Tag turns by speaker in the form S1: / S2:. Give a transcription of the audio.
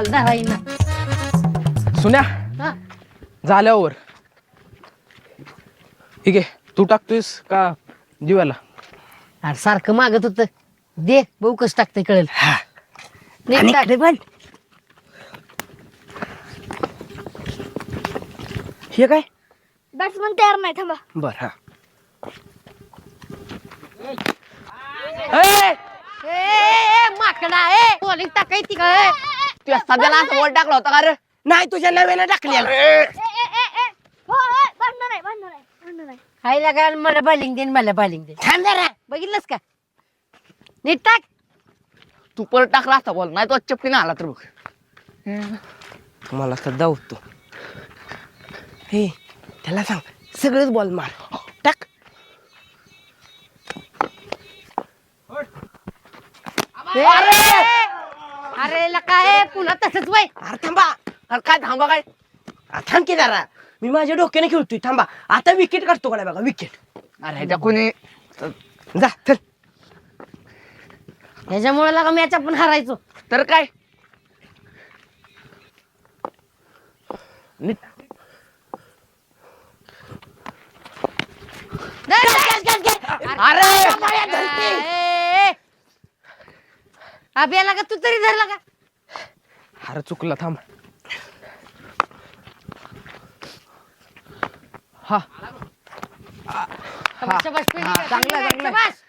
S1: धरायला
S2: सुन्या
S1: हा
S2: झाल्यावर ठीक आहे तू टाकतोयस का दिव्याला
S1: अरे सारखं मागत होत दे बघू कसं टाकतंय कळेल नीट टाक.
S3: पण हे काय
S4: बॅट्समन तयार नाही थांबा.
S3: बर हा
S1: ए, माकडा बॉलिंग टाकायची काय
S3: तू सध्याला असं बॉल टाकला होता का रे नाही तुझ्या नव्यानं टाकलेला
S4: हो भांडण नाही भांडण नाही भांडण नाही.
S1: खायला काय मला बॉलिंग दे मला बॉलिंग दे
S3: थांब जरा
S1: बघितलंस का नीट टाक
S3: तू परत टाकला असता बॉल नाही तो चपटीने आला तर बघ मला सध्या होतो हे त्याला सांग सगळेच बॉल मार टाक
S1: अरे काय पुन्हा तसंच वय
S3: अरे थांबा अरे काय थांबा काय थांब की जरा मी माझ्या डोक्याने खेळतोय थांबा आता विकेट काढतो का नाही बघा विकेट अरे ह्याच्या कोणी जा चल
S1: ह्याच्यामुळे लागा मॅच आपण हरायचो
S3: तर काय नीट
S1: अभ्याला का तू तरी धरला का
S2: अरे चुकला थांब हा
S1: शाबास, पहिली
S2: हा,
S1: bat,
S2: चांगलं आहे,
S1: पहिली bat,
S2: चांगलं आहे.
S1: शाबास.